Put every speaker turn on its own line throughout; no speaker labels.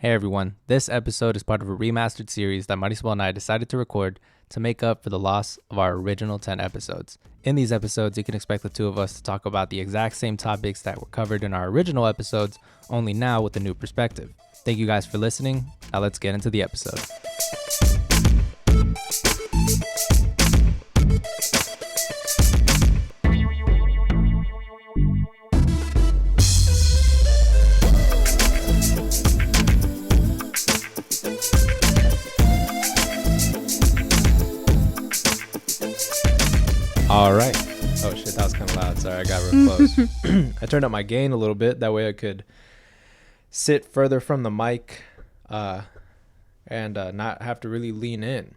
Hey everyone, this episode is part of a remastered series that Marisol and I decided to record to make up for the loss of our original 10 episodes. In these episodes, you can expect the two of us to talk about the exact same topics that were covered in our original episodes, only now with a new perspective. Thank you guys for listening. Now let's get into the episode. All right. Oh shit, that was kind of loud. Sorry, I got real close. I turned up my gain a little bit. That way I could sit further from the mic and not have to really lean in.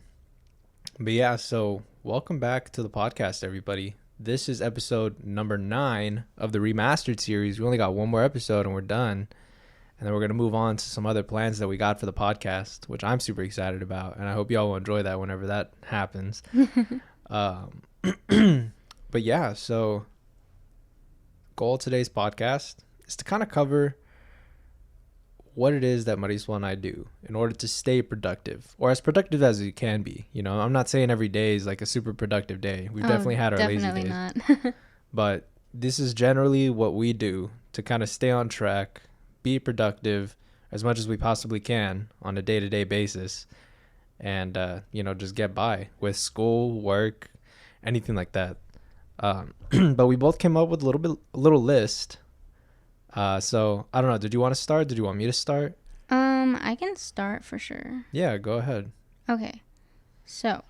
But yeah, so welcome back to the podcast, everybody. This is episode number 9 of the remastered series. We only got one more episode and we're done. And then we're going to move on to some other plans that we got for the podcast, which I'm super excited about. And I hope y'all will enjoy that whenever that happens. But yeah, so goal of today's podcast is to kind of cover what it is that Marisol and I do in order to stay productive, or as productive as you can be. You know, I'm not saying every day is like a super productive day. We've definitely had our lazy days. Not. But this is generally what we do to kind of stay on track, be productive as much as we possibly can on a day-to-day basis, and just get by with school, work, anything like that. But we both came up with a little list. So I don't know. Did you want to start? Did you want me to start?
I can start for sure.
Yeah, go ahead.
Okay. So,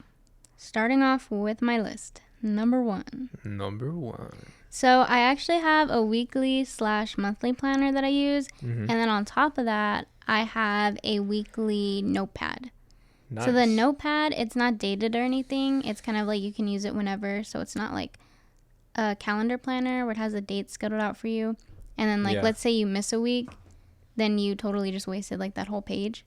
starting off with my list. Number one. So I actually have a weekly/monthly planner that I use. Mm-hmm. And then on top of that, I have a weekly notepad. Nice. So the notepad, it's not dated or anything. It's kind of like you can use it whenever. So it's not like a calendar planner where it has a date scheduled out for you. And then let's say you miss a week, then you totally just wasted like that whole page.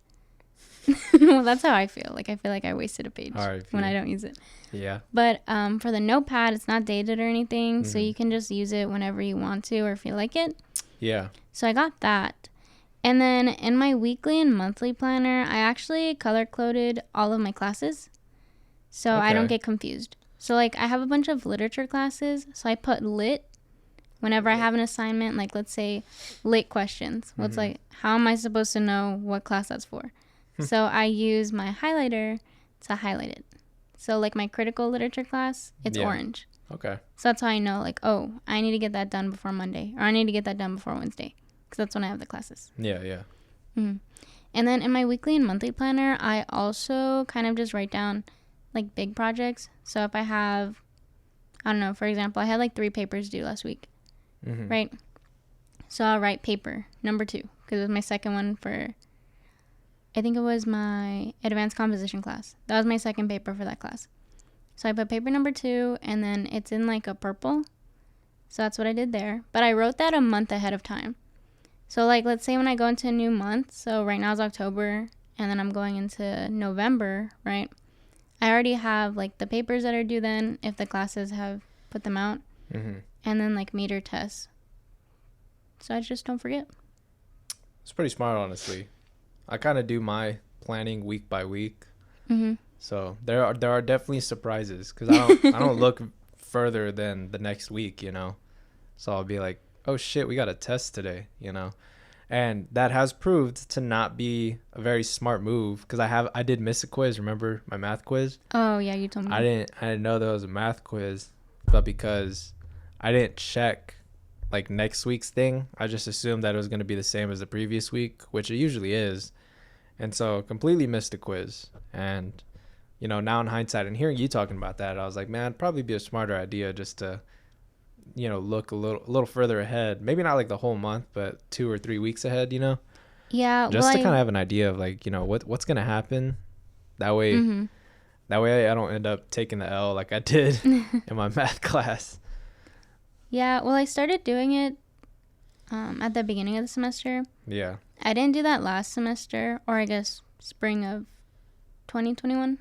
Well, that's how I feel. Like I feel like I wasted a page when I don't use it. Yeah. But for the notepad, it's not dated or anything. Mm-hmm. So you can just use it whenever you want to or feel like it. Yeah. So I got that. And then in my weekly and monthly planner, I actually color-coded all of my classes so I don't get confused. So, I have a bunch of literature classes, so I put lit whenever I have an assignment, like, let's say, lit questions. Well, it's how am I supposed to know what class that's for? So I use my highlighter to highlight it. So, my critical literature class, it's orange. Okay. So that's how I know, I need to get that done before Monday, or I need to get that done before Wednesday. Because that's when I have the classes. Yeah. Mm-hmm. And then in my weekly and monthly planner, I also kind of just write down, big projects. So if I have, I don't know, for example, I had, 3 papers due last week, right? So I'll write paper number 2, because it was my second one for, I think it was my advanced composition class. That was my second paper for that class. So I put paper number 2, and then it's in, a purple. So that's what I did there. But I wrote that a month ahead of time. So, let's say when I go into a new month, so right now is October, and then I'm going into November, right? I already have, the papers that are due then, if the classes have put them out, and then, meter tests. So I just don't forget.
It's pretty smart, honestly. I kind of do my planning week by week. So there are definitely surprises, because I don't look further than the next week, So I'll be like, oh shit, we got a test today, and that has proved to not be a very smart move, because I did miss a quiz. Remember my math quiz?
Oh yeah, you told me.
I didn't know there was a math quiz, but because I didn't check next week's thing, I just assumed that it was going to be the same as the previous week, which it usually is, and so completely missed the quiz. And now in hindsight and hearing you talking about that, I was like, man, it'd probably be a smarter idea just to look a little further ahead. Maybe not the whole month, but 2 or 3 weeks ahead,
Yeah.
Just to kind of have an idea of what's going to happen. That way, I don't end up taking the L like I did in my math class.
Yeah. Well, I started doing it at the beginning of the semester. Yeah. I didn't do that last semester, or I guess spring of 2021.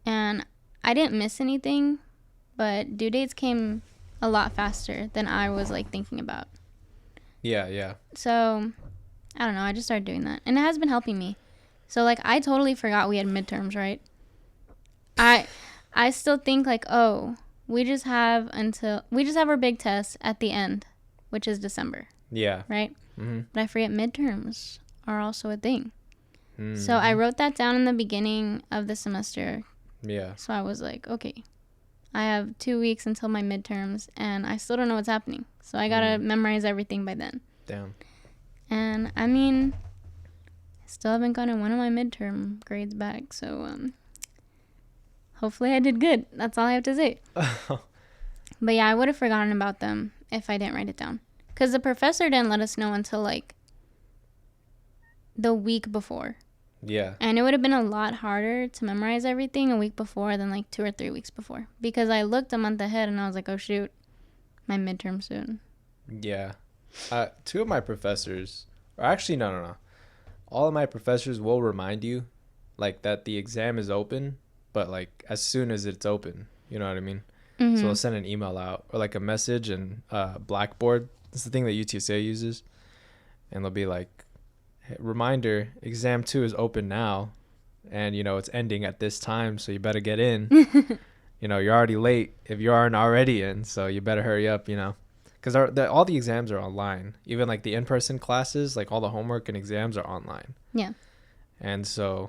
And I didn't miss anything, but due dates came a lot faster than I was thinking about.
Yeah.
So I don't know. I just started doing that. And it has been helping me. So, like, I totally forgot we had midterms, right? I still think, like, oh, we just have our big test at the end, which is December.
Yeah.
Right? Mm-hmm. But I forget midterms are also a thing. Mm-hmm. So I wrote that down in the beginning of the semester.
Yeah.
So I was like, okay, I have 2 weeks until my midterms, and I still don't know what's happening. So I got to memorize everything by then.
Damn.
And, I mean, I still haven't gotten one of my midterm grades back. So, hopefully I did good. That's all I have to say. But, yeah, I would have forgotten about them if I didn't write it down. Because the professor didn't let us know until, like, the week before.
Yeah.
And it would have been a lot harder to memorize everything a week before than, like, 2 or 3 weeks before. Because I looked a month ahead and I was like, oh, shoot, my midterm soon.
Yeah. 2 of my professors, or actually, no. All of my professors will remind you, like, that the exam is open, but, like, as soon as it's open, you know what I mean? Mm-hmm. So they'll send an email out or, like, a message, and Blackboard, it's the thing that UTSA uses, and they'll be like, hey, reminder, exam 2 is open now, and, you know, it's ending at this time, so you better get in. You know, you're already late if you aren't already in, so you better hurry up, you know. Because all the exams are online. Even, like, the in-person classes, like, all the homework and exams are online.
Yeah.
And so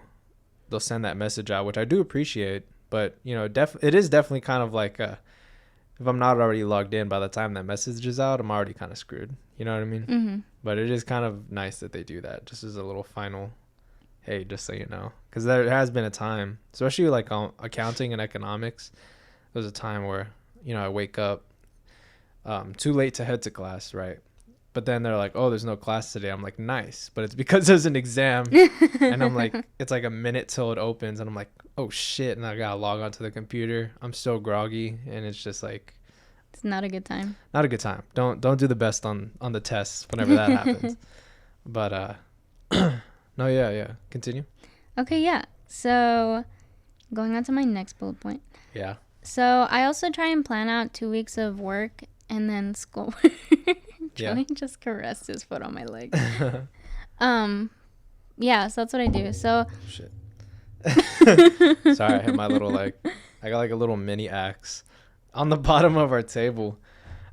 they'll send that message out, which I do appreciate. But, you know, it is definitely kind of like, if I'm not already logged in by the time that message is out, I'm already kind of screwed. You know what I mean? Mm-hmm. But it is kind of nice that they do that, just as a little final, hey, just so you know. Because there has been a time, especially, like, on accounting and economics, there was a time where, you know, I wake up too late to head to class, right? But then they're like, oh, there's no class today. I'm like, nice. But it's because there's an exam. And I'm like, it's like a minute till it opens. And I'm like, oh, shit. And I got to log onto the computer. I'm so groggy. And it's just like.
It's not a good time.
Not a good time. Don't do the best on the tests whenever that happens. But, no, yeah. Continue.
Okay, yeah. So going on to my next bullet point.
Yeah.
So I also try and plan out 2 weeks of work and then school. Joey just caressed his foot on my leg. Yeah, so that's what I do. So
shit. Sorry, I hit my little, like, I got like a little mini axe on the bottom of our table.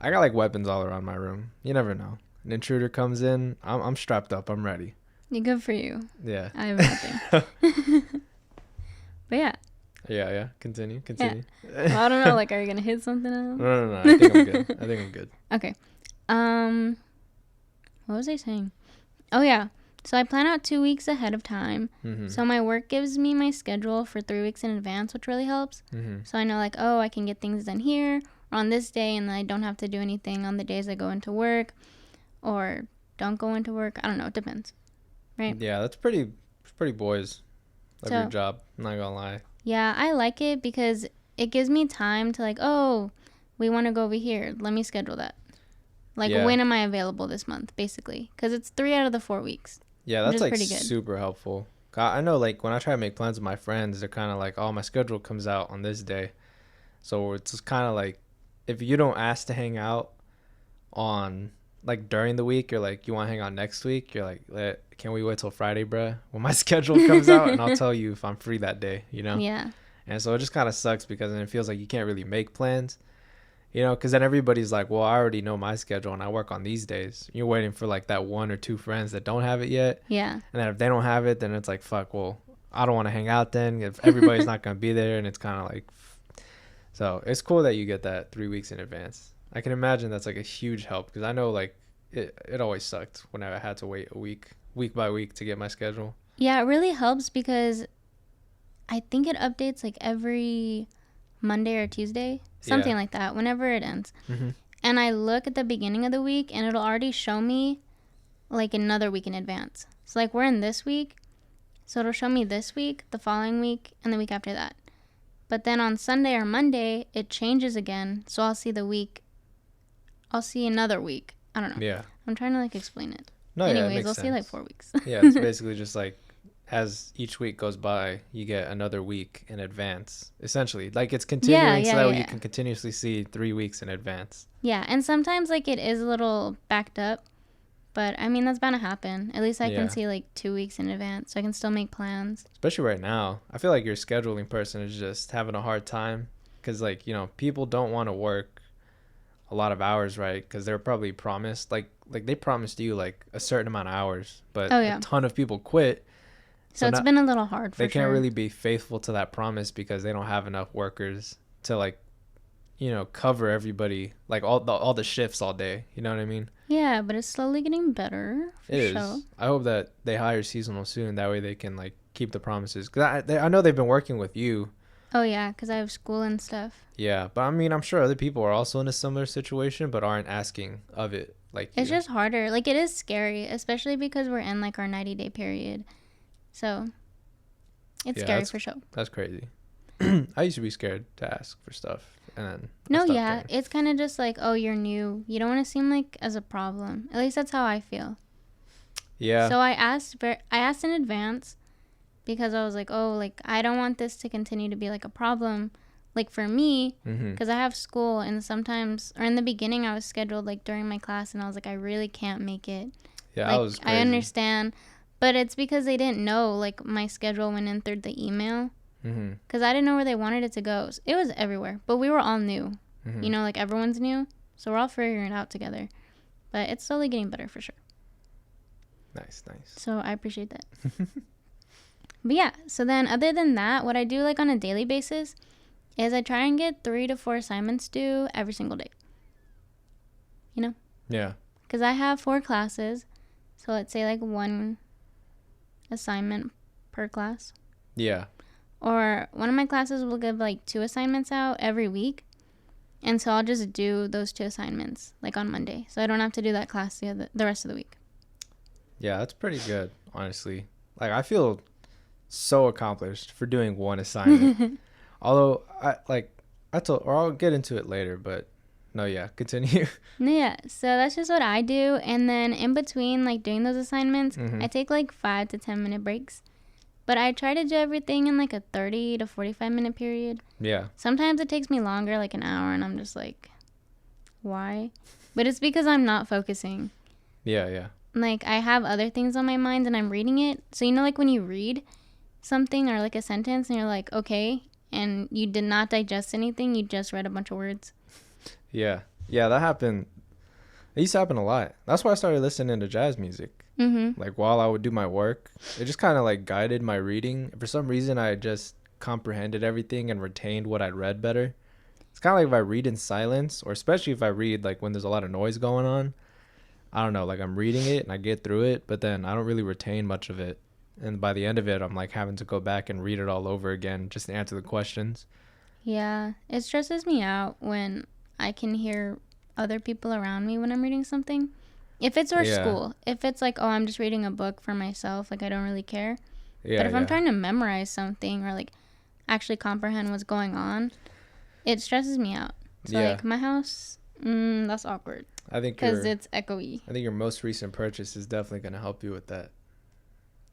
I got like weapons all around my room. You never know. An intruder comes in, I'm strapped up, I'm ready.
Good for you.
Yeah.
I have nothing. But yeah.
Yeah. Continue.
Yeah. Well, I don't know. Like, are you gonna hit something else?
No. I think I'm good.
Okay. What was I saying? Oh yeah. So I plan out 2 weeks ahead of time. Mm-hmm. So my work gives me my schedule for 3 weeks in advance, which really helps. Mm-hmm. So I know, like, oh, I can get things done here or on this day, and then I don't have to do anything on the days I go into work or don't go into work. I don't know. It depends. Right?
Yeah, that's pretty boys of your job. I'm not gonna lie.
Yeah, I like it because it gives me time to, like, oh, we want to go over here. Let me schedule that. Like, when am I available this month, basically? Because it's 3 out of the 4 weeks.
Yeah, that's, like, super helpful. I know, like, when I try to make plans with my friends, they're kind of like, oh, my schedule comes out on this day. So it's just kind of like, if you don't ask to hang out on, like, during the week, you're like, you want to hang out next week? You're like, can we wait till Friday, bruh? When my schedule comes out, and I'll tell you if I'm free that day, you know?
Yeah.
And so it just kind of sucks because then it feels like you can't really make plans, you know? Because then everybody's like, well, I already know my schedule and I work on these days. You're waiting for, like, that 1 or 2 friends that don't have it yet.
Yeah.
And then if they don't have it, then it's like, fuck, well, I don't want to hang out then if everybody's not going to be there. And it's kind of like, so it's cool that you get that 3 weeks in advance. I can imagine that's, like, a huge help because I know, like, it always sucked when I had to wait a week by week to get my schedule.
Yeah, it really helps because I think it updates, like, every Monday or Tuesday, something like that, whenever it ends. Mm-hmm. And I look at the beginning of the week and it'll already show me, like, another week in advance. So, like, we're in this week, so it'll show me this week, the following week, and the week after that. But then on Sunday or Monday, it changes again, so I'll see another week. I don't know.
Yeah.
I'm trying to, like, explain it.
No,
anyways,
I'll
see, like, 4 weeks.
Yeah, it's basically just, like, as each week goes by, you get another week in advance, essentially. Like, it's continuing so that way you can continuously see 3 weeks in advance.
Yeah, and sometimes, like, it is a little backed up But I mean, that's bound to happen. At least I can see like 2 weeks in advance, so I can still make plans.
Especially right now. I feel like your scheduling person is just having a hard time because, like, you know, people don't want to work a lot of hours, right? Because they're probably promised, like they promised you like a certain amount of hours, but a ton of people quit.
So it's been a little hard for
They can't really be faithful to that promise because they don't have enough workers to, like, you know, cover everybody, like all the shifts all day. You know what I mean?
Yeah, but it's slowly getting better.
It is. I hope that they hire seasonal soon. That way they can, like, keep the promises. Because I know they've been working with you.
Oh, yeah, because I have school and stuff.
Yeah, but I mean, I'm sure other people are also in a similar situation but aren't asking of it. Like,
it's just harder. Like, it is scary, especially because we're in, like, our 90-day period. So, it's scary for sure.
That's crazy. I used to be scared to ask for stuff. And
it's kind of just like, oh, you're new. You don't want to seem like as a problem. At least that's how I feel.
Yeah.
So I asked in advance because I was like, oh, like, I don't want this to continue to be like a problem, like, for me, because I have school, and sometimes, or in the beginning, I was scheduled like during my class, and I was like, I really can't make it.
Yeah,
like,
that was crazy.
I understand, but it's because they didn't know, like, my schedule went in through the email. Because I didn't know where they wanted it to go. It was everywhere, but we were all new. You know, like, everyone's new, so we're all figuring it out together. But it's slowly getting better for sure.
Nice.
So I appreciate that. But yeah, so then other than that, what I do, like, on a daily basis is I try and get 3 to 4 assignments due every single day. You know?
Yeah.
Because I have 4 classes, so let's say, like, 1 assignment per class.
Yeah.
Or one of my classes will give, like, 2 assignments out every week. And so I'll just do those 2 assignments, like, on Monday. So I don't have to do that class the rest of the week.
Yeah, that's pretty good, honestly. Like, I feel so accomplished for doing 1 assignment. Although, I'll get into it later, but no, yeah, continue.
Yeah, so that's just what I do. And then in between, like, doing those assignments, I take, like, 5 to 10 minute breaks. But I try to do everything in, like, a 30 to 45 minute period.
Yeah.
Sometimes it takes me longer, like an hour, and I'm just like, why? But it's because I'm not focusing.
Yeah.
Like, I have other things on my mind, and I'm reading it. So, you know, like, when you read something or, like, a sentence, and you're like, okay, and you did not digest anything, you just read a bunch of words.
Yeah, that happened. It used to happen a lot. That's why I started listening to jazz music. Like, while I would do my work, it just kind of, like, guided my reading. For some reason, I just comprehended everything and retained what I'd read better. It's kind of like if I read in silence, or especially if I read, like, when there's a lot of noise going on. I don't know, like, I'm reading it and I get through it, but then I don't really retain much of it. And by the end of it, I'm, like, having to go back and read it all over again just to answer the questions.
Yeah, it stresses me out when I can hear other people around me when I'm reading something. If it's school, if it's like, oh, I'm just reading a book for myself, like, I don't really care. But if I'm trying to memorize something or, like, actually comprehend what's going on, it stresses me out. So, like, my house, that's awkward.
I think
because it's echoey.
I think your most recent purchase is definitely going to help you with that.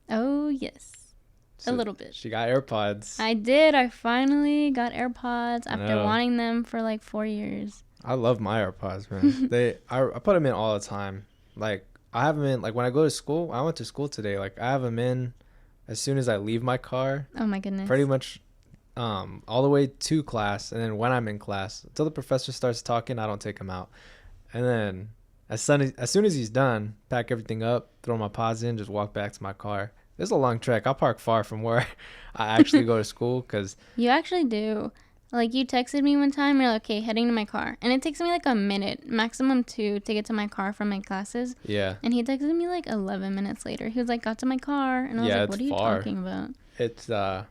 Oh, yes. So a little bit.
She got AirPods.
I did. I finally got AirPods after wanting them for, like, 4 years.
I love my AirPods, man. I put them in all the time. Like, I have them in, like, when I go to school. I went to school today. Like, I have them in as soon as I leave my car.
Oh, my goodness.
Pretty much all the way to class. And then when I'm in class, until the professor starts talking, I don't take them out. And then as soon as he's done, pack everything up, throw my pods in, just walk back to my car. It's a long trek. I park far from where I actually go to school. Cause
you actually do. Like, you texted me one time, you're like, okay, heading to my car. And it takes me, like, a minute, maximum 2, to get to my car from my classes.
Yeah.
And he texted me, like, 11 minutes later. He was like, got to my car. And I was like, what are you talking about?
It's, I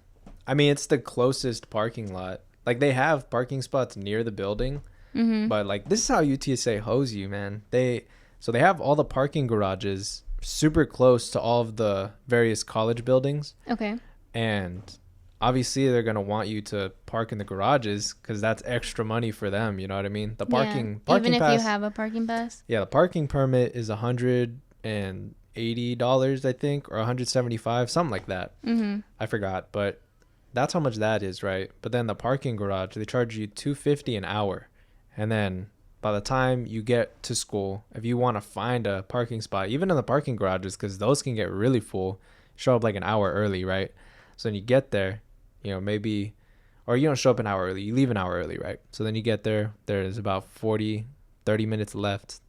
mean, it's the closest parking lot. Like, they have parking spots near the building. But, like, this is how UTSA hoes you, man. So they have all the parking garages super close to all of the various college buildings.
Okay.
And obviously they're going to want you to park in the garages because that's extra money for them. You know what I mean? The parking
even if
pass,
you have a parking pass?
Yeah, the parking permit is $180, I think, or $175, something like that. I forgot, but that's how much that is, right? But then the parking garage, they charge you $250 an hour. And then by the time you get to school, if you want to find a parking spot, even in the parking garages, because those can get really full, show up like an hour early, right? So when you get there, maybe, or you don't show up an hour early, you leave an hour early, right? So then you get there, there's about 30 minutes left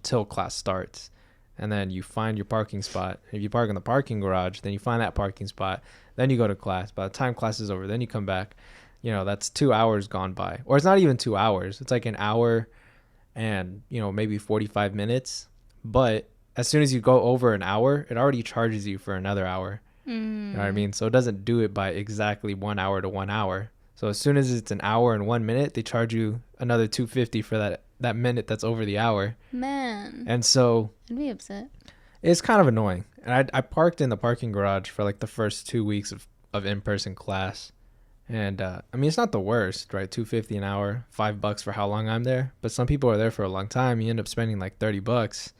till class starts. And then you find your parking spot. If you park in the parking garage, then you find that parking spot. Then you go to class. By the time class is over, then you come back. That's 2 hours gone by. Or it's not even 2 hours. It's like an hour and, maybe 45 minutes. But as soon as you go over an hour, it already charges you for another hour. You know what I mean? So it doesn't do it by exactly 1 hour to 1 hour. So as soon as it's an hour and 1 minute, they charge you another $2.50 for that minute that's over the hour.
Man.
And so
I'd be upset.
It's kind of annoying. And I parked in the parking garage for like the first 2 weeks of in-person class. And it's not the worst, right? $2.50 an hour, $5 for how long I'm there. But some people are there for a long time. You end up spending like $30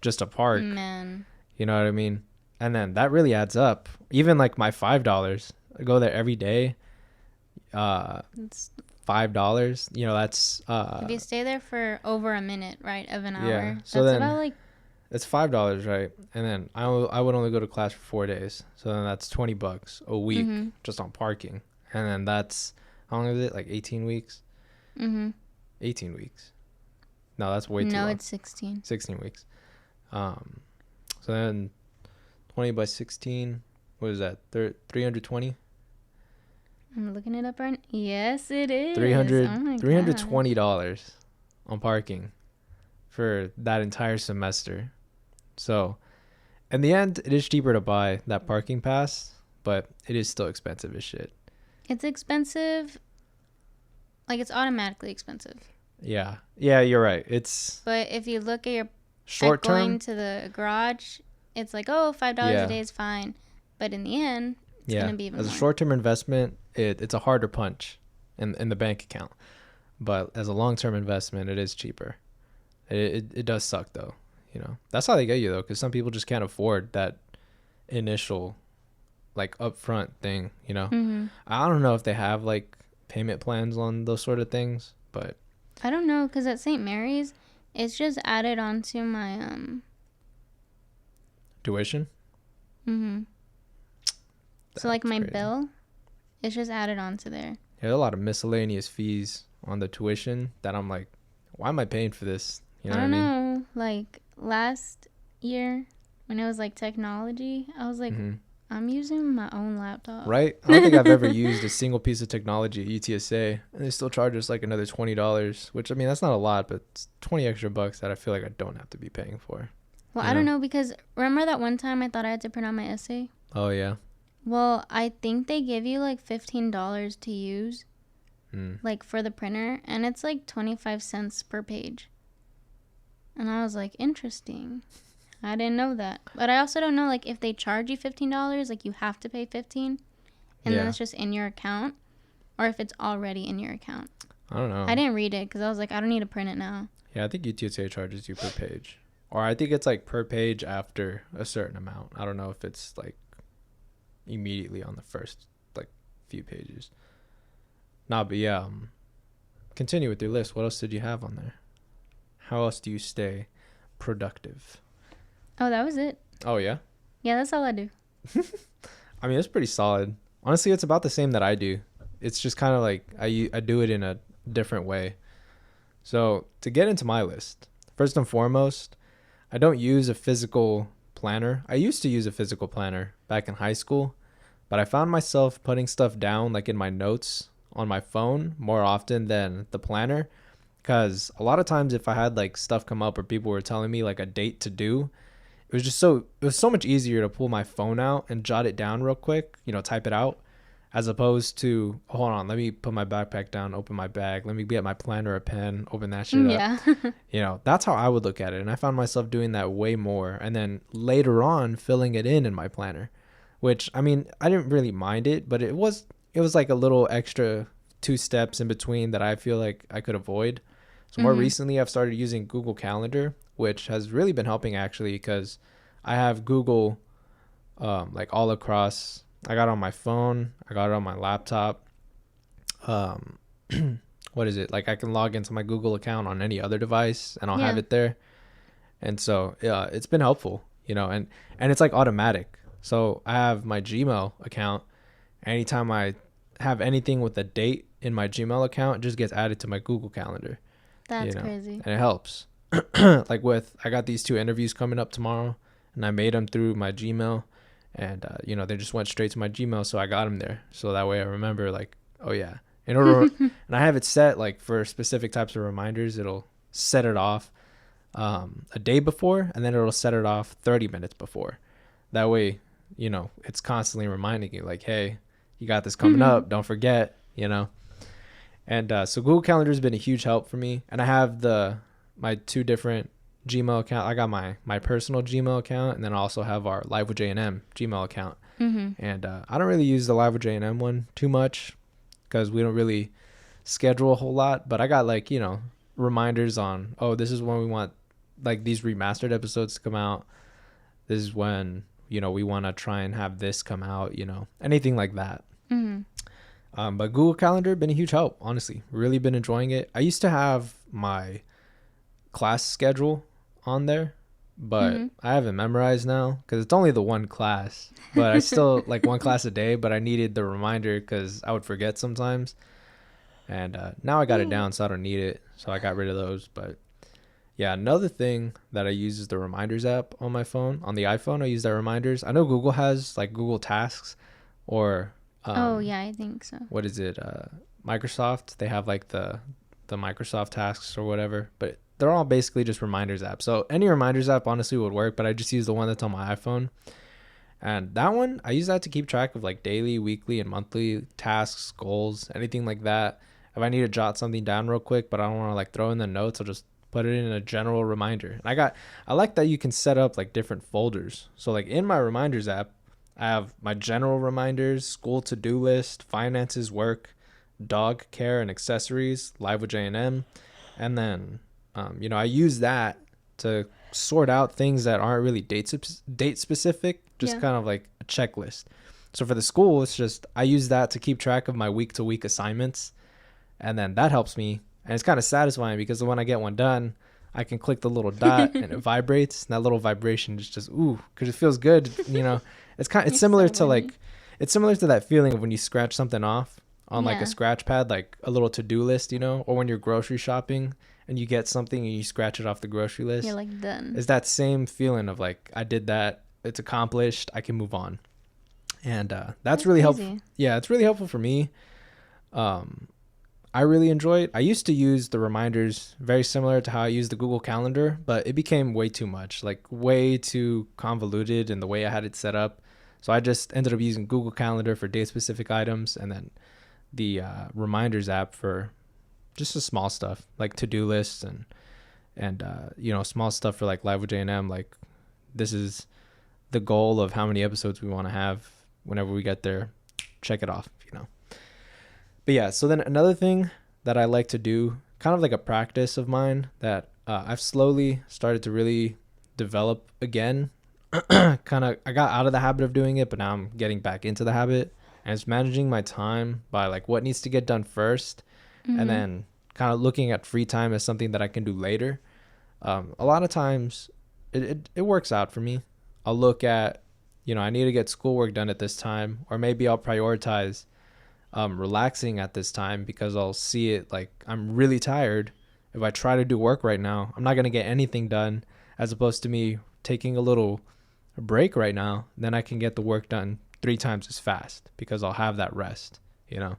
just to park.
Man.
You know what I mean? And then that really adds up. Even like my $5, I go there every day. It's $5. That's
if you stay there for over a minute, right, of an hour,
yeah. So
that's
then
about like
it's $5, right? And then I would only go to class for 4 days. So then that's $20 a week just on parking. And then that's, how long is it? Like 18 weeks? 18 weeks. No, that's way too long.
No, it's 16.
16 weeks. So then 20 by 16, what is that? 320?
I'm looking it up right now. Yes, it is.
$320 on parking for that entire semester. So in the end, it is cheaper to buy that parking pass, but it is still expensive as shit.
It's expensive. Like, it's automatically expensive.
Yeah, you're right.
But if you look at your
short term,
going to the garage, it's like, $5 a day is fine. But in the end, it's going to be even more.
As a short-term investment, it's a harder punch in the bank account. But as a long-term investment, it is cheaper. It does suck, though. That's how they get you, though, because some people just can't afford that initial, like, upfront thing, I don't know if they have, like, payment plans on those sort of things, but
I don't know, because at St. Mary's, it's just added onto my
tuition.
So like my
crazy.
bill, it's just added onto there.
Yeah, there are a lot of miscellaneous fees on the tuition that I'm like, why am I paying for this? You know
I don't
what I
know.
mean?
Like last year when it was like technology, I was like, I'm using my own laptop.
Right? I don't think I've ever used a single piece of technology at UTSA, and they still charge us like another $20, which that's not a lot, but it's 20 extra bucks that I feel like I don't have to be paying for.
Well, I don't know, because remember that one time I thought I had to print out my essay?
Oh yeah.
Well, I think they give you like $15 to use, like for the printer, and it's like 25 cents per page. And I was like, interesting. I didn't know that. But I also don't know, like, if they charge you $15, like, you have to pay $15, and then it's just in your account, or if it's already in your account.
I don't know.
I didn't read it, because I was like, I don't need to print it now.
Yeah, I think UTSA charges you per page. Or I think it's, like, per page after a certain amount. I don't know if it's, like, immediately on the first, like, few pages. Nah, but yeah, continue with your list. What else did you have on there? How else do you stay productive?
Oh, that was it.
Oh, yeah?
Yeah, that's all I do.
It's pretty solid. Honestly, it's about the same that I do. It's just kind of like I do it in a different way. So to get into my list, first and foremost, I don't use a physical planner. I used to use a physical planner back in high school, but I found myself putting stuff down like in my notes on my phone more often than the planner, because a lot of times if I had like stuff come up or people were telling me like a date to do, it was so much easier to pull my phone out and jot it down real quick, type it out, as opposed to, hold on, let me put my backpack down, open my bag, let me get my planner, a pen, open that shit up. That's how I would look at it. And I found myself doing that way more. And then later on filling it in my planner, which, I didn't really mind it, but it was like a little extra 2 steps in between that I feel like I could avoid. So more recently, I've started using Google Calendar, which has really been helping actually, because I have Google like all across. I got it on my phone. I got it on my laptop. what is it? Like I can log into my Google account on any other device and I'll have it there. And so yeah, it's been helpful, you know, and it's like automatic. So I have my Gmail account. Anytime I have anything with a date in my Gmail account, it just gets added to my Google Calendar.
That's crazy.
And it helps. Like I got these 2 interviews coming up tomorrow, and I made them through my Gmail, and you know, they just went straight to my Gmail, so I got them there. So that way I remember, like, oh yeah, in order, and I have it set like for specific types of reminders. It'll set it off a day before, and then it'll set it off 30 minutes before. That way, you know, it's constantly reminding you, like, hey, you got this coming up, don't forget, you know. And so Google Calendar has been a huge help for me. And I have my 2 different Gmail account. I got my personal Gmail account, and then I also have our livewithjm Gmail account. And I don't really use the livewithjm one too much because we don't really schedule a whole lot. But I got, like, you know, reminders on, oh, this is when we want like these remastered episodes to come out. This is when, you know, we want to try and have this come out, you know, anything like that. But Google Calendar been a huge help, honestly. Really been enjoying it. I used to have my class schedule on there, but I have it memorized now because it's only the one class. But I still like one class a day, but I needed the reminder because I would forget sometimes. And now I got it down, so I don't need it. So I got rid of those. But yeah, another thing that I use is the Reminders app on my phone. On the iPhone, I use that Reminders. I know Google has like Google Tasks or...
oh, yeah, I think so.
What is it? Microsoft. They have like the Microsoft Tasks or whatever. But they're all basically just Reminders apps. So any Reminders app honestly would work, but I just use the one that's on my iPhone. And that one, I use that to keep track of like daily, weekly, and monthly tasks, goals, anything like that. If I need to jot something down real quick, but I don't want to like throw in the notes, I'll just put it in a general reminder. And I like that you can set up like different folders. So like in my Reminders app, I have my general reminders, school to-do list, finances, work, dog care and accessories, live with J&M. And then, you know, I use that to sort out things that aren't really date specific, just kind of like a checklist. So for the school, it's just, I use that to keep track of my week to week assignments. And then that helps me. And it's kind of satisfying because when I get one done, I can click the little dot and it vibrates. And that little vibration is just, ooh, because it feels good, you know. It's similar to like, it's similar to that feeling of when you scratch something off on like a scratch pad, like a little to-do list, you know, or when you're grocery shopping and you get something and you scratch it off the grocery list.
You're like done. It's
that same feeling of like, I did that, it's accomplished, I can move on. And that's really helpful. Yeah, it's really helpful for me. I really enjoy it. I used to use the reminders very similar to how I use the Google Calendar, but it became way too much, like way too convoluted in the way I had it set up. So I just ended up using Google Calendar for date-specific items, and then the Reminders app for just the small stuff like to-do lists and you know, small stuff for like Live with J&M. Like this is the goal of how many episodes we want to have. Whenever we get there, check it off, you know. But yeah, so then another thing that I like to do, kind of like a practice of mine that I've slowly started to really develop again. I got out of the habit of doing it, but now I'm getting back into the habit. And it's managing my time by like what needs to get done first, and then kind of looking at free time as something that I can do later. A lot of times it works out for me. I'll look at, you know, I need to get schoolwork done at this time, or maybe I'll prioritize relaxing at this time because I'll see it like I'm really tired. If I try to do work right now, I'm not going to get anything done, as opposed to me taking a little break right now. Then I can get the work done 3 times as fast because I'll have that rest, you know.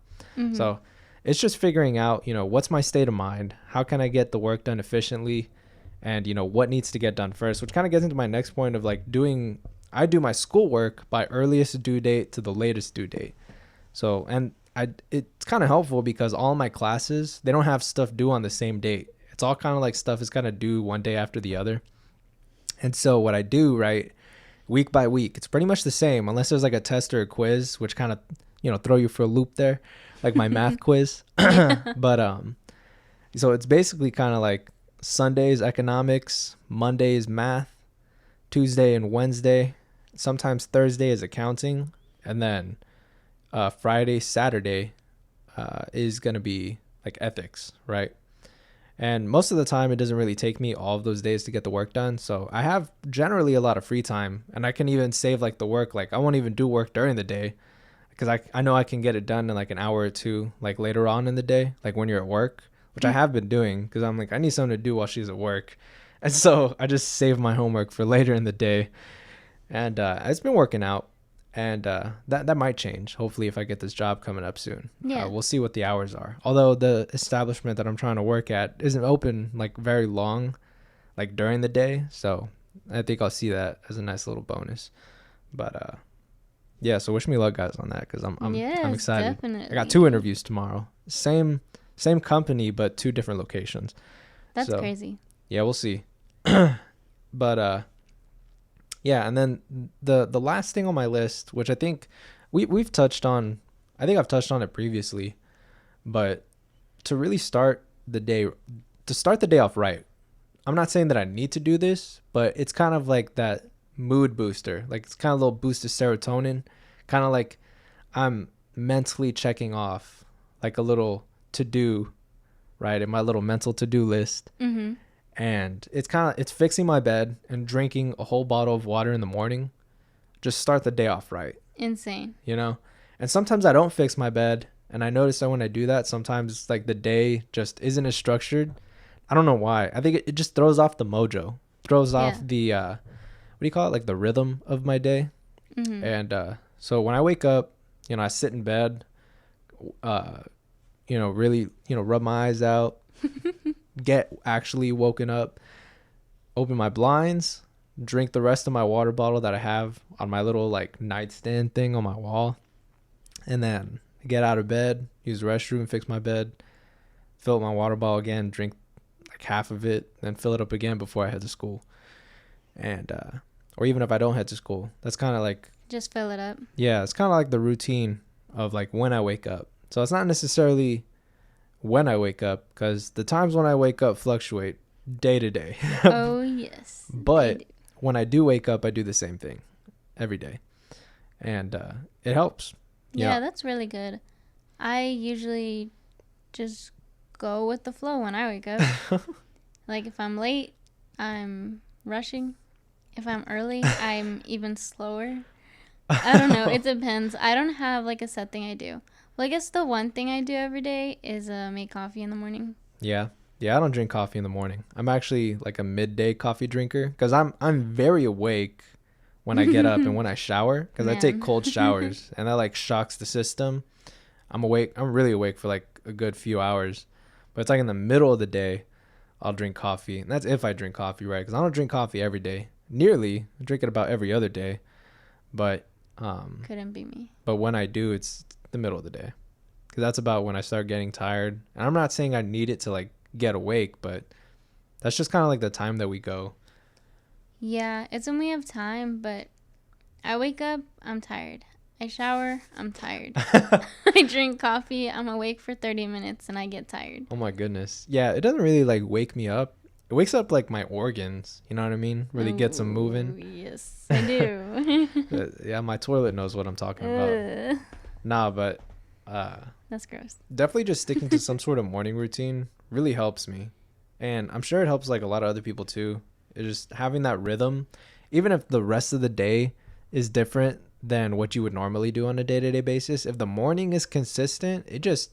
So it's just figuring out, you know, what's my state of mind? How can I get the work done efficiently? And, you know, what needs to get done first, which kind of gets into my next point of like I do my schoolwork by earliest due date to the latest due date. So, and it's kind of helpful because all my classes, they don't have stuff due on the same date. It's all kind of like stuff is kind of due one day after the other. And so what I do, right, week by week, it's pretty much the same unless there's like a test or a quiz, which kind of, you know, throw you for a loop there, like my math quiz. But so it's basically kind of like Sunday's economics, Monday's math, Tuesday and Wednesday, sometimes Thursday is accounting, and then Friday, Saturday is going to be like ethics, right? And most of the time, it doesn't really take me all of those days to get the work done. So I have generally a lot of free time, and I can even save like the work. Like I won't even do work during the day because I know I can get it done in like an hour or two, like later on in the day, like when you're at work, which I have been doing because I'm like, I need something to do while she's at work. And so I just save my homework for later in the day. And it's been working out. And that might change, hopefully, if I get this job coming up soon.
Yeah.
We'll see what the hours are. Although the establishment that I'm trying to work at isn't open like very long, like during the day. So I think I'll see that as a nice little bonus. But yeah, so wish me luck, guys, on that because I'm excited.
Definitely.
I got 2 interviews tomorrow. Same company, but 2 different locations.
That's crazy.
Yeah, we'll see. But yeah, and then the last thing on my list, which I think we've touched on, I think I've touched on it previously, but to really start the day off right. I'm not saying that I need to do this, but it's kind of like that mood booster. Like it's kind of a little boost of serotonin, kind of like I'm mentally checking off like a little to-do, right, in my little mental to-do list.
Mm-hmm.
And it's fixing my bed and drinking a whole bottle of water in the morning. Just start the day off right.
Insane.
You know? And sometimes I don't fix my bed. And I notice that when I do that, sometimes like the day just isn't as structured. I don't know why. I think it just throws off the mojo. Throws off the, what do you call it? Like the rhythm of my day.
Mm-hmm.
And so when I wake up, you know, I sit in bed, you know, really, you know, rub my eyes out. Get actually woken up, open my blinds, drink the rest of my water bottle that I have on my little like nightstand thing on my wall, and then get out of bed, use the restroom, fix my bed, fill up my water bottle again, drink like half of it, then fill it up again before I head to school. And or even if I don't head to school, that's kind of like
just fill it up.
Yeah, it's kind of like the routine of like when I wake up. So it's not necessarily when I wake up, because the times when I wake up fluctuate day to day.
Oh, yes.
But when I do wake up, I do the same thing every day. And it helps.
Yeah, that's really good. I usually just go with the flow when I wake up. Like if I'm late, I'm rushing. If I'm early, I'm even slower. I don't know. It depends. I don't have like a set thing I do. Well, I guess the one thing I do every day is make coffee in the morning. Yeah,
I don't drink coffee in the morning. I'm actually like a midday coffee drinker because I'm very awake when I get up and when I shower because I take cold showers and that like shocks the system. I'm really awake for like a good few hours, but it's like in the middle of the day I'll drink coffee, and that's if I drink coffee, right? Because I don't drink coffee every day. I drink it about every other day, but
couldn't be me.
But when I do, it's the middle of the day because that's about when I start getting tired. And I'm not saying I need it to like get awake, but that's just kind of like the time that we go.
Yeah, it's when we have time, but I wake up, I'm tired. I shower, I'm tired. I drink coffee, I'm awake for 30 minutes and I get tired.
Oh my goodness. Yeah, it doesn't really like wake me up. It wakes up like my organs, you know what I mean? Really gets them moving.
Yes, I do.
Yeah, my toilet knows what I'm talking about. Nah, but
that's gross.
Definitely just sticking to some sort of morning routine really helps me. And I'm sure it helps like a lot of other people too. It's just having that rhythm, even if the rest of the day is different than what you would normally do on a day-to-day basis. If the morning is consistent, it just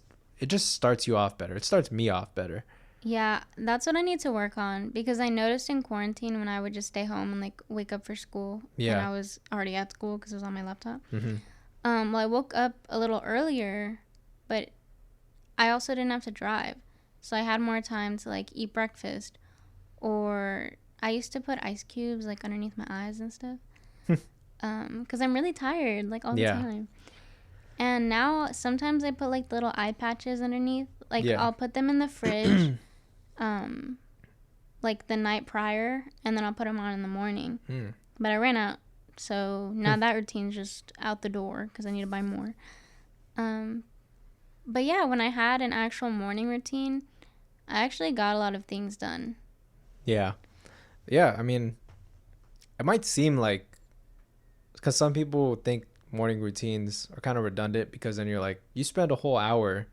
starts you off better. It starts me off better.
Yeah, that's what I need to work on because I noticed in quarantine when I would just stay home and like wake up for school and I was already at school because it was on my laptop.
Mm-hmm.
Well, I woke up a little earlier, but I also didn't have to drive. So I had more time to like eat breakfast, or I used to put ice cubes like underneath my eyes and stuff. Because I'm really tired like all the time. And now sometimes I put like little eye patches underneath. Like I'll put them in the fridge like the night prior, and then I'll put them on in the morning. But I ran out. So now that routine's just out the door because I need to buy more. But yeah, when I had an actual morning routine, I actually got a lot of things done. Yeah.
Yeah, I mean, it might seem like, because some people think morning routines are kind of redundant because then you're like, you spend a whole hour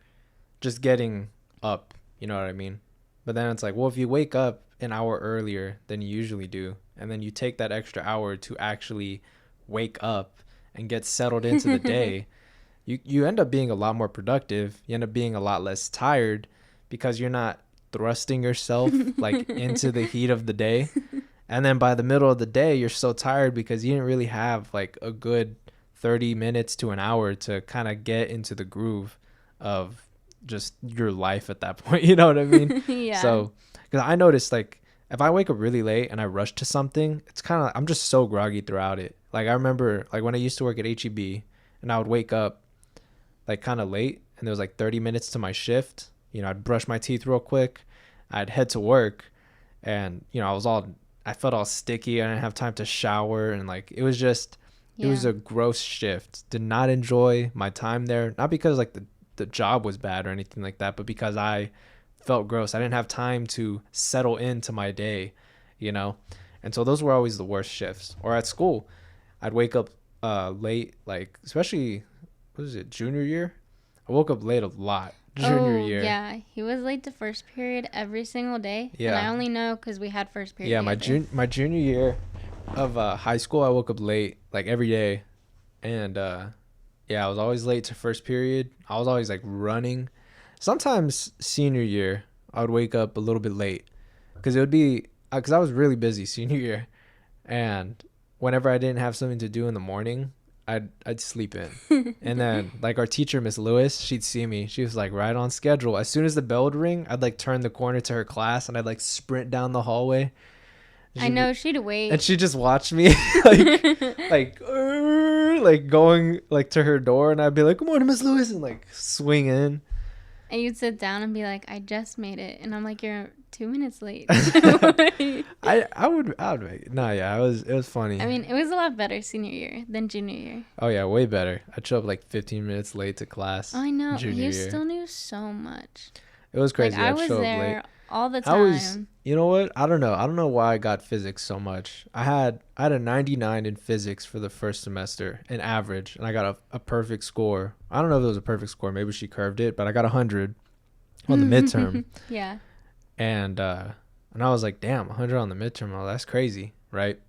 just getting up. You know what I mean? But then it's like, well, if you wake up an hour earlier than you usually do, and then you take that extra hour to actually wake up and get settled into the day, you end up being a lot more productive. You end up being a lot less tired because you're not thrusting yourself like into the heat of the day. And then by the middle of the day, you're so tired because you didn't really have like a good 30 minutes to an hour to kind of get into the groove of just your life at that point. You know what I mean?
Yeah.
So, because I noticed like if I wake up really late and I rush to something, it's kind of, I'm just so groggy throughout it. Like I remember like when I used to work at HEB and I would wake up like kind of late and there was like 30 minutes to my shift. You know, I'd brush my teeth real quick. I'd head to work and, you know, I felt all sticky. I didn't have time to shower. And like, it was just, it was a gross shift. Did not enjoy my time there. Not because like the job was bad or anything like that, but because I felt gross. I didn't have time to settle into my day, you know? And so those were always the worst shifts. Or at school, I'd wake up late, like especially, what was it, junior year? I woke up late a lot junior year.
Yeah, he was late to first period every single day. Yeah. And I only know because we had first period.
Yeah, my junior year of high school, I woke up late like every day. And yeah, I was always late to first period. I was always like running. Sometimes senior year, I would wake up a little bit late because it would be because I was really busy senior year. And whenever I didn't have something to do in the morning, I'd sleep in. And then like our teacher, Miss Lewis, she'd see me. She was like right on schedule. As soon as the bell would ring, I'd like turn the corner to her class and I'd like sprint down the hallway.
I know, she'd wait.
And she'd just watch me like going like to her door, and I'd be like, "Good morning, Miss Lewis," and like swing in.
And you'd sit down and be like, "I just made it," and I'm like, "You're 2 minutes late."
I would make it. No, yeah, it was funny.
I mean, it was a lot better senior year than junior year.
Oh yeah, way better. I'd show up like 15 minutes late to class.
I know. You still knew so much.
It was crazy.
Like, I was there all the time.
You know what? I don't know why I got physics so much. I had a 99 in physics for the first semester, an average, and I got a perfect score. I don't know if it was a perfect score. Maybe she curved it, but I got 100 on the midterm.
Yeah.
And I was like, damn, 100 on the midterm. Oh, that's crazy, right?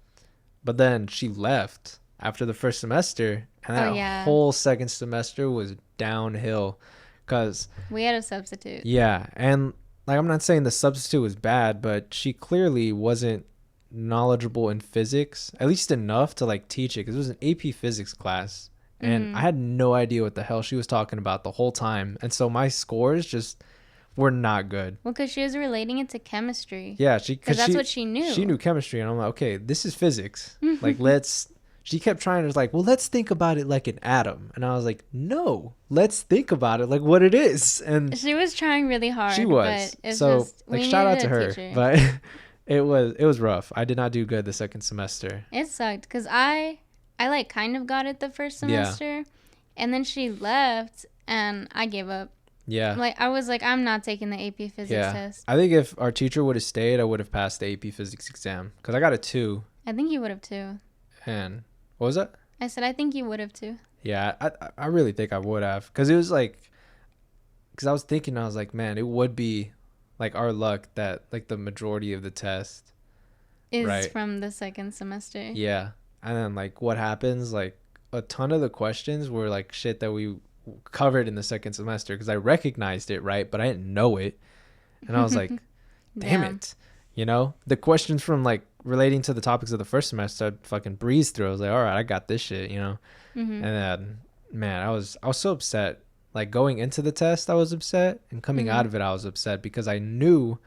But then she left after the first semester, and that whole second semester was downhill because
we had a substitute.
Yeah, and like, I'm not saying the substitute was bad, but she clearly wasn't knowledgeable in physics, at least enough to like teach it, because it was an AP physics class, and I had no idea what the hell she was talking about the whole time, and so my scores just were not good.
Well, because she was relating it to chemistry.
Yeah, because
that's what she knew.
She knew chemistry, and I'm like, okay, this is physics. Like, she kept trying to like, well, let's think about it like an atom. And I was like, no, let's think about it like what it is. And
she was trying really hard.
She was.
But it's
so
just,
like, shout out to her. But it was rough. I did not do good the second semester.
It sucked because I like kind of got it the first semester. Yeah. And then she left and I gave up.
Yeah.
Like, I was like, I'm not taking the AP physics test.
I think if our teacher would have stayed, I would have passed the AP physics exam because I got a 2.
I think you would have too.
And what was that?
I said, I think you would have too.
Yeah, I really think I would have. Because it was like, because I was thinking, I was like, man, it would be like our luck that like the majority of the test
is from the second semester.
Yeah. And then like what happens, like a ton of the questions were like shit that we covered in the second semester because I recognized it, right? But I didn't know it. And I was like, damn it. You know, the questions from like relating to the topics of the first semester, I'd fucking breeze through. I was like, all right, I got this shit, you know? And then, man, I was so upset. Like going into the test, I was upset, and coming out of it, I was upset because I knew,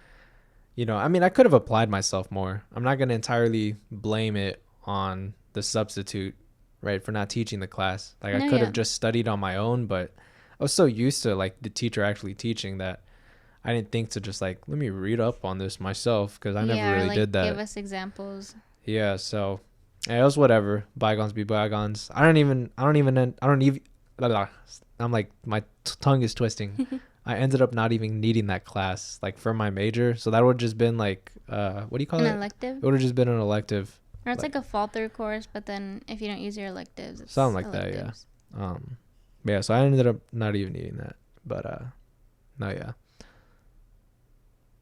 you know, I mean, I could have applied myself more. I'm not going to entirely blame it on the substitute, right, for not teaching the class. Like I could have just studied on my own, but I was so used to like the teacher actually teaching that I didn't think to just like, let me read up on this myself because I never really did that.
Give us examples.
Yeah, so it was whatever. Bygones be bygones. I don't even blah, blah. I'm like, my tongue is twisting. I ended up not even needing that class like for my major. So that would have just been like, what do you call it?
An elective?
It would have just been an elective.
Or it's like a fall through course, but then if you don't use your electives, it's
something like electives. That, yeah. Yeah, so I ended up not even needing that. But no, yeah.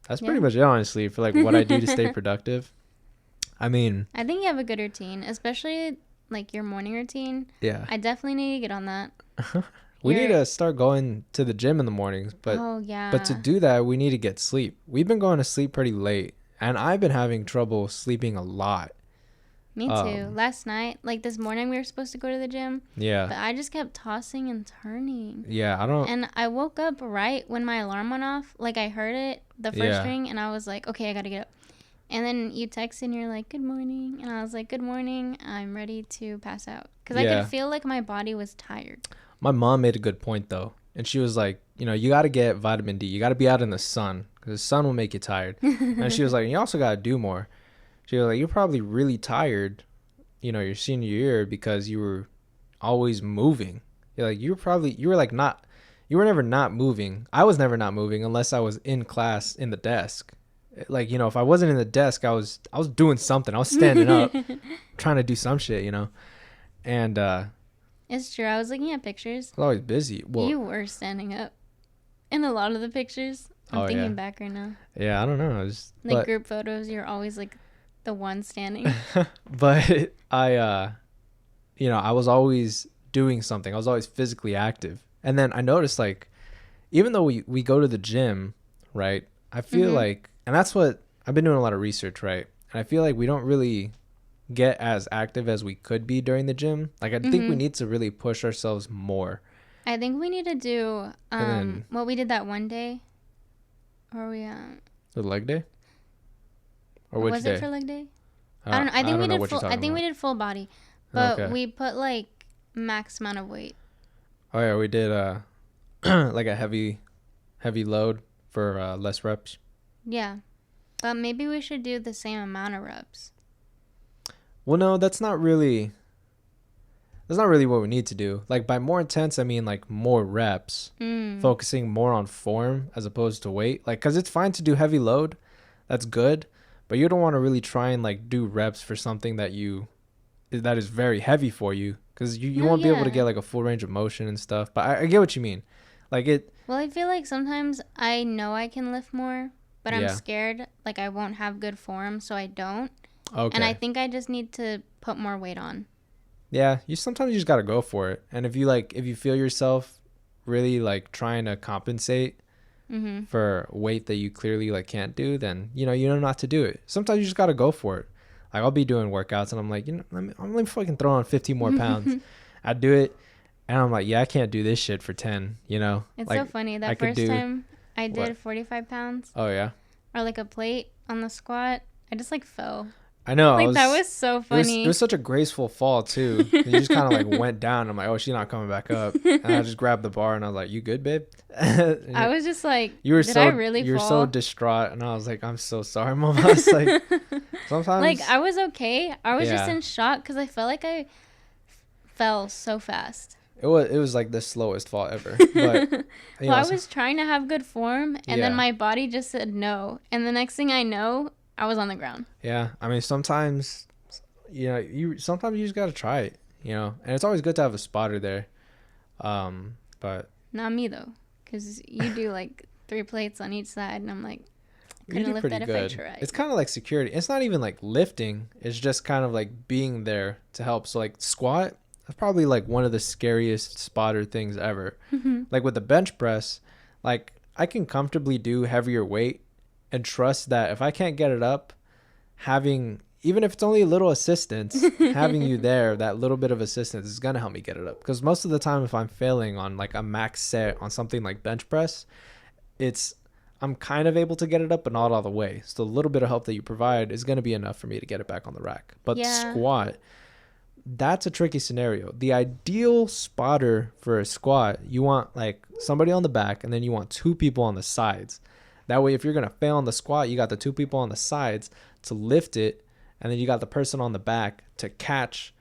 That's pretty much it, honestly, for like what I do to stay productive. I mean,
I think you have a good routine, especially like your morning routine.
Yeah.
I definitely need to get on that.
We need to start going to the gym in the mornings, but but to do that, we need to get sleep. We've been going to sleep pretty late, and I've been having trouble sleeping a lot.
Me too. Last night, like this morning, we were supposed to go to the gym.
Yeah.
But I just kept tossing and turning.
Yeah, I don't.
And I woke up right when my alarm went off. Like I heard it, the first ring, and I was like, okay, I gotta get up. And then you texted and you're like, good morning. And I was like, good morning. I'm ready to pass out. Because I could feel like my body was tired.
My mom made a good point, though. And she was like, you know, you got to get vitamin D. You got to be out in the sun because the sun will make you tired. And she was like, you also got to do more. She was like, you're probably really tired, you know, your senior year because you were always moving. You're like, you were never not moving. I was never not moving unless I was in class in the desk. Like, you know, if I wasn't in the desk, I was doing something. I was standing up trying to do some shit, you know. And
it's true. I was looking at pictures.
I was always busy.
Well, you were standing up in a lot of the pictures. I'm thinking back right now.
Yeah, I don't know.
Like group photos, you're always like the one standing.
But I you know, I was always doing something. I was always physically active. And then I noticed, like, even though we go to the gym, right, I feel like, and that's what I've been doing a lot of research, right, and I feel like we don't really get as active as we could be during the gym. Like, I think we need to really push ourselves more.
I think we need to do what we did that one day. Or we
the leg day? Or which
was
day?
It for leg day? I don't know. I think we did full body. But we put like max amount of weight.
Oh yeah, we did like a heavy load for less reps.
Yeah. But maybe we should do the same amount of reps.
Well, no, that's not really what we need to do. Like, by more intense, I mean like more reps, focusing more on form as opposed to weight. Like, because it's fine to do heavy load, that's good, but you don't want to really try and like do reps for something that is very heavy for you, because you won't be able to get like a full range of motion and stuff. But I get what you mean. Like it.
Well, I feel like sometimes I know I can lift more, but I'm scared like I won't have good form, so I don't. Okay. And I think I just need to put more weight on.
Yeah, sometimes you just gotta go for it. And if you feel yourself really like trying to compensate for weight that you clearly like can't do, then you know not to do it. Sometimes you just gotta go for it. Like, I'll be doing workouts and I'm like, you know, let me fucking throw on 15 more pounds. I do it and I'm like, yeah, I can't do this shit for 10. You know,
it's
like,
so funny that first time I did 45 pounds.
Oh yeah.
Or like a plate on the squat, I just like fell.
I know.
Like, that was so funny.
It was such a graceful fall, too. You just kind of, like, went down. I'm like, oh, she's not coming back up. And I just grabbed the bar, and I was like, you good, babe?
I was just like,
you were so distraught. And I was like, I'm so sorry, Mom. I was like, sometimes.
Like, I was okay. I was just in shock because I felt like I fell so fast.
It was like the slowest fall ever. But,
I was trying to have good form, and then my body just said no. And the next thing I know, I was on the ground.
Yeah, I mean, sometimes, you know, you just gotta try it, you know, and it's always good to have a spotter there. But
not me though, because you do like 3 plates on each side, and I'm like, I couldn't lift that if I tried.
It's kind of like security. It's not even like lifting. It's just kind of like being there to help. So like squat, that's probably like one of the scariest spotter things ever. Like with the bench press, like I can comfortably do heavier weight and trust that if I can't get it up, even if it's only a little assistance, having you there, that little bit of assistance is going to help me get it up. Because most of the time, if I'm failing on like a max set on something like bench press, I'm kind of able to get it up, but not all the way. So the little bit of help that you provide is going to be enough for me to get it back on the rack. But squat, that's a tricky scenario. The ideal spotter for a squat, you want like somebody on the back, and then you want 2 people on the sides. That way, if you're going to fail on the squat, you got the 2 people on the sides to lift it, and then you got the person on the back to catch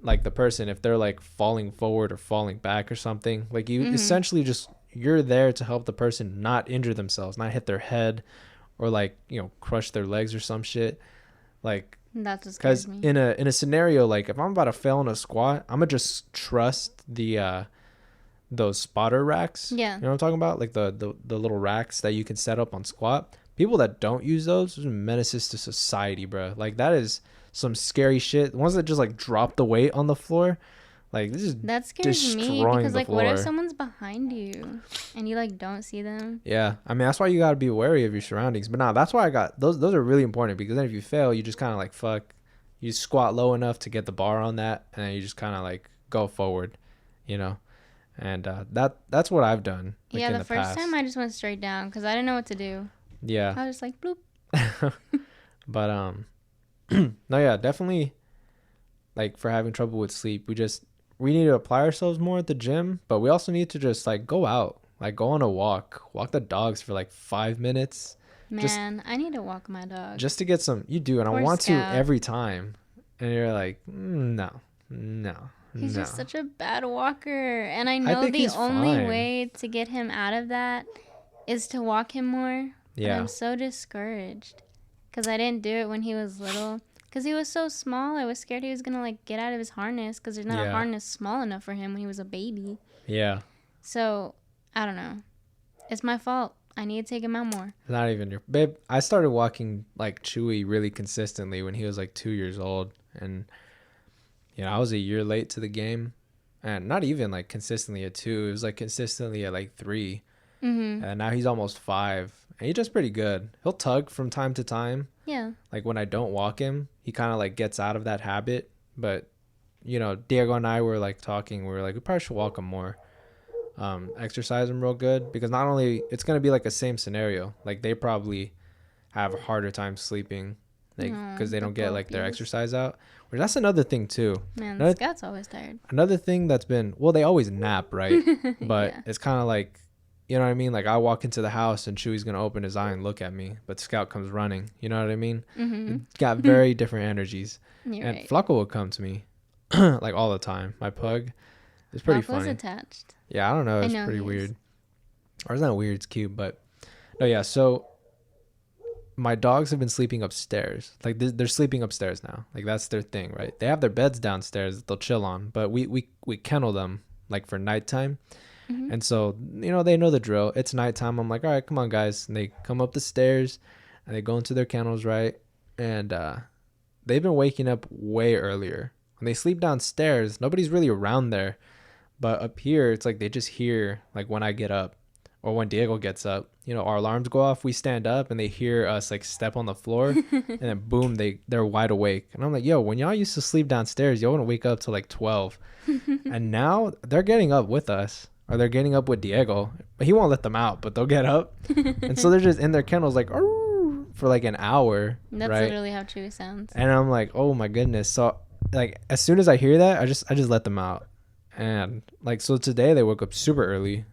like the person if they're like falling forward or falling back or something. Like you essentially you're there to help the person not injure themselves, not hit their head or like, you know, crush their legs or some shit. Like,
that's what scares me.
in a scenario like if I'm about to fail in a squat, I'm gonna just trust those spotter racks.
Yeah.
You know what I'm talking about? Like the little racks that you can set up on squat. people that don't use those are menaces to society, bro. Like, that is some scary shit. The ones that just like drop the weight on the floor, like, this is
that scares me because like
floor.
What if someone's behind you and you like don't see them?
Yeah, I mean, that's why you got to be wary of your surroundings. But nah, that's why I got those are really important, because then if you fail, you just kind of like you squat low enough to get the bar on that, and then you just kind of like go forward, you know. And that's what I've done. Like,
yeah, the first time I just went straight down because I didn't know what to do.
Yeah,
I was just like bloop.
But no, yeah, definitely. Like, for having trouble with sleep, we need to apply ourselves more at the gym, but we also need to just like go out, like go on a walk the dogs for like 5 minutes.
Man, I need to walk my dog
just to get some. You do, and poor I want Scout. To every time, and you're like, no.
He's just such a bad walker. And I know the only way to get him out of that is to walk him more. Yeah. But I'm so discouraged because I didn't do it when he was little. Because he was so small, I was scared he was going to like get out of his harness because there's not a harness small enough for him when he was a baby. Yeah. So, I don't know. It's my fault. I need to take him out more. Not even your... Babe, I started walking like Chewy really consistently when he was like 2 years old. And... you know, I was a year late to the game, and not even like consistently at 2. It was like consistently at like 3. Mm-hmm. And now he's almost 5, and he does pretty good. He'll tug from time to time. Yeah. Like when I don't walk him, he kind of like gets out of that habit. But, you know, Diego and I were like talking. We were like, we probably should walk him more. Exercise him real good, because not only it's going to be like the same scenario. Like they probably have a harder time sleeping. Like, because they don't get like their exercise out. Well, that's another thing too. Man, the Scout's always tired. Another thing that's been, well, they always nap, right? But it's kind of like, you know what I mean? Like I walk into the house and Chewy's gonna open his eye and look at me, but Scout comes running. You know what I mean? Mm-hmm. Got very different energies. You're and right. Flacco will come to me like all the time. My pug. It's pretty funny. Flacco's attached. Yeah, I don't know. It's pretty weird. Or it's not weird. It's cute, but no, yeah. So. My dogs have been sleeping upstairs. Like they're sleeping upstairs now. Like that's their thing, right? They have their beds downstairs that they'll chill on, but we kennel them like for nighttime. Mm-hmm. And so, you know, they know the drill. It's nighttime. I'm like, all right, come on, guys. And they come up the stairs and they go into their kennels, right? And they've been waking up way earlier. When they sleep downstairs, nobody's really around there. But up here, it's like they just hear like when I get up. Or when Diego gets up, you know, our alarms go off, we stand up and they hear us like step on the floor and then boom, they're wide awake. And I'm like, yo, when y'all used to sleep downstairs, y'all wouldn't wake up till like 12. And now they're getting up with us, or they're getting up with Diego, but he won't let them out, but they'll get up. And so they're just in their kennels like, for like an hour. That's right? Literally how Chewy sounds. And I'm like, oh my goodness. So like as soon as I hear that, I just let them out. And like, so today they woke up super early.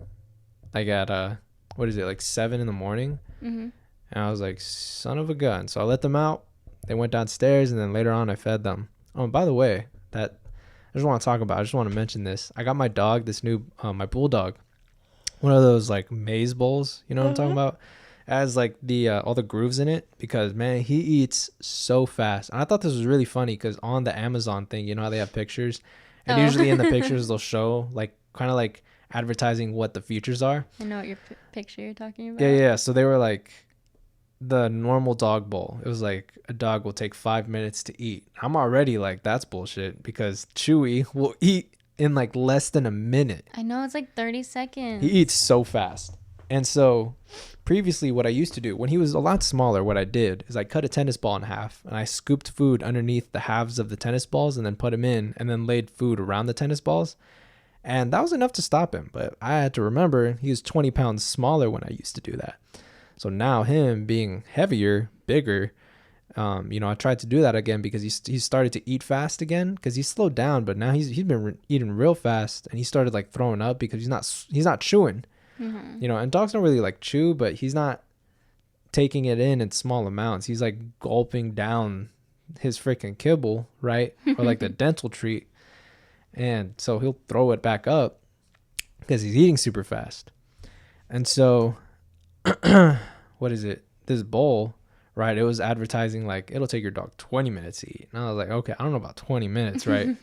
Like at what is it, like 7 in the morning? Mm-hmm. And I was like, son of a gun. So I let them out. They went downstairs, and then later on I fed them. Oh, and by the way, that I just want to talk about. I just want to mention this. I got my dog this new my bulldog, one of those like maze bowls. You know what I'm talking about? It has like the all the grooves in it, because man, he eats so fast. And I thought this was really funny because on the Amazon thing, you know how they have pictures, and usually in the pictures they'll show like kind of like advertising what the features are. I know what your picture you're talking about. Yeah. So they were like the normal dog bowl. It was like a dog will take 5 minutes to eat. I'm already like, that's bullshit, because Chewy will eat in like less than a minute. I know, it's like 30 seconds. He eats so fast. And so previously what I used to do when he was a lot smaller, what I did is I cut a tennis ball in half and I scooped food underneath the halves of the tennis balls and then put him in, and then laid food around the tennis balls. And that was enough to stop him. But I had to remember he was 20 pounds smaller when I used to do that. So now him being heavier, bigger, you know, I tried to do that again because he started to eat fast again, because he slowed down. But now he's been eating real fast, and he started like throwing up because he's not chewing. Mm-hmm. You know, and dogs don't really like chew, but he's not taking it in small amounts. He's like gulping down his freaking kibble, right? Or like the dental treat. And so he'll throw it back up because he's eating super fast. And so, what is it? This bowl, right? It was advertising like, it'll take your dog 20 minutes to eat. And I was like, okay, I don't know about 20 minutes, right?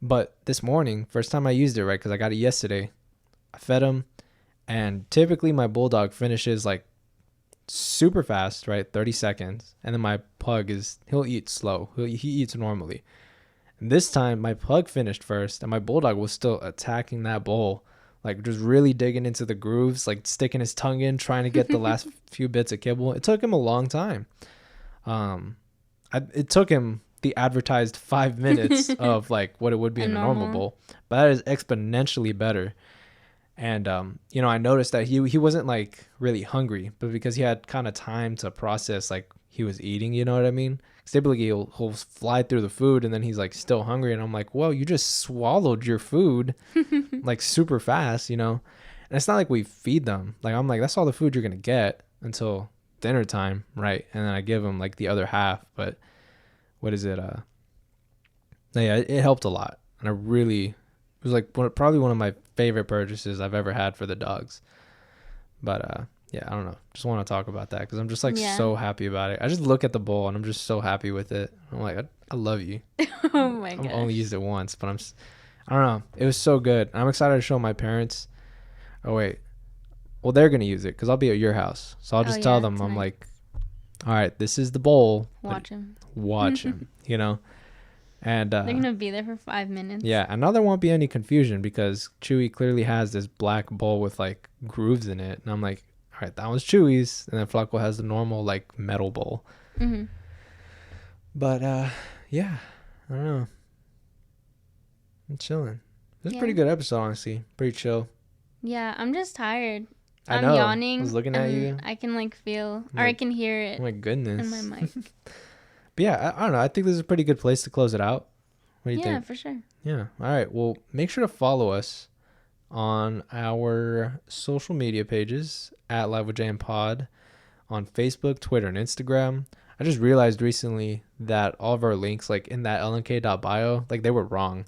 But this morning, first time I used it, right? Because I got it yesterday. I fed him. And typically my bulldog finishes like
super fast, right? 30 seconds. And then my pug he'll eat slow. He eats normally. And this time my pug finished first and my bulldog was still attacking that bowl, like just really digging into the grooves, like sticking his tongue in, trying to get the last few bits of kibble. It took him a long time. It took him the advertised 5 minutes of like what it would be in a normal bowl, but that is exponentially better. And I noticed that he wasn't like really hungry, but because he had kind of time to process like he was eating, you know what I mean? 'Cause typically he'll fly through the food and then he's like still hungry, and I'm like, well, you just swallowed your food like super fast, And it's not like we feed them. Like I'm like, that's all the food you're gonna get until dinner time, right? And then I give him like the other half. But what is it? Yeah, it helped a lot, and it was like probably one of my favorite purchases I've ever had for the dogs. But yeah, I don't know. Just want to talk about that because I'm just like so happy about it. I just look at the bowl and I'm just so happy with it. I'm like, I love you.
Oh my god.
I've only used it once, but I don't know. It was so good. I'm excited to show my parents. Oh wait, well they're gonna use it because I'll be at your house, so I'll just tell them. I'm like, all right, this is the bowl.
Watch him.
And
they're gonna be there for 5 minutes.
Yeah, and now there won't be any confusion because Chewy clearly has this black bowl with like grooves in it, and I'm like, all right, that one's Chewy's, and then Flaco has the normal like metal bowl. Mm-hmm. But yeah, I don't know. I'm chilling. This is a pretty good episode, honestly. Pretty chill.
Yeah, I'm just tired.
I'm
yawning.
I was looking at you.
I can like feel, or I can hear it.
Oh my goodness.
In my mic.
But yeah, I don't know. I think this is a pretty good place to close it out. What do you think?
Yeah, for sure.
Yeah. All right. Well, make sure to follow us on our social media pages at livewithjm pod on Facebook, Twitter, and Instagram. I just realized recently that all of our links, like in that lnk.bio, like they were wrong.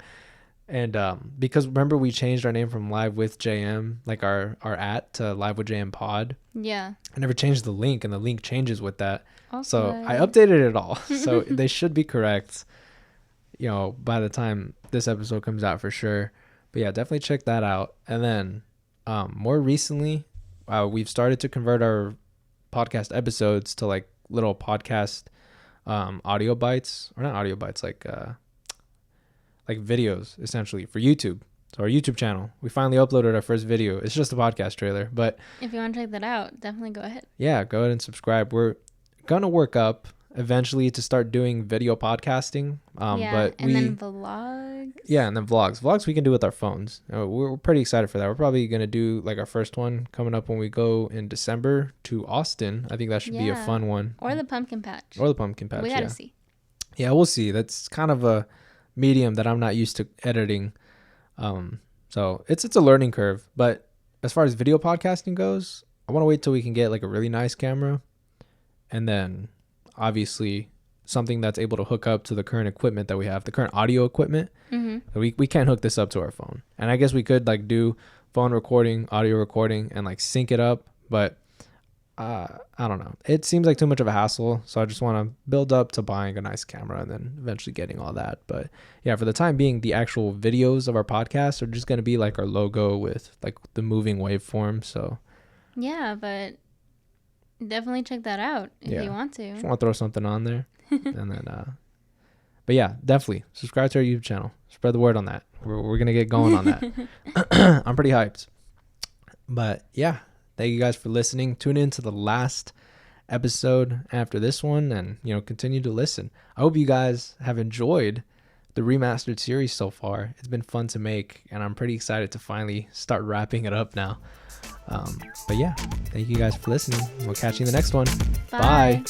And because remember we changed our name from livewithjm, like our @ to livewithjm pod.
Yeah.
I never changed the link, and the link changes with that.
Okay.
So I updated it all. So they should be correct, by the time this episode comes out for sure. But yeah, definitely check that out. And then more recently, we've started to convert our podcast episodes to like little podcast audio bites, or not audio bites, like videos essentially for YouTube. So our YouTube channel, we finally uploaded our first video. It's just a podcast trailer, but
if you want to check that out, definitely go ahead.
Yeah, go ahead and subscribe. We're gonna work up eventually to start doing video podcasting. Then
vlogs.
Yeah, and then vlogs. Vlogs we can do with our phones. We're pretty excited for that. We're probably gonna do like our first one coming up when we go in December to Austin. I think that should be a fun one.
Or the pumpkin patch.
We
gotta see.
Yeah, we'll see. That's kind of a medium that I'm not used to editing. So it's a learning curve. But as far as video podcasting goes, I want to wait till we can get like a really nice camera, and then obviously something that's able to hook up to the current equipment that we have, the current audio equipment. Mm-hmm. We can't hook this up to our phone, and I guess we could like do phone recording, audio recording, and like sync it up, but I don't know. It seems like too much of a hassle, so I just want to build up to buying a nice camera and then eventually getting all that. But yeah, for the time being, the actual videos of our podcast are just going to be like our logo with like the moving waveform. So
yeah, but definitely check that out if you want to.
Just want to throw something on there. And then but yeah, definitely subscribe to our YouTube channel. Spread the word on that. We're going to get going on that. I'm pretty hyped. But yeah, thank you guys for listening. Tune in to the last episode after this one and, continue to listen. I hope you guys have enjoyed the remastered series so far. It's been fun to make, and I'm pretty excited to finally start wrapping it up now. But yeah, thank you guys for listening. We'll catch you in the next one. Bye.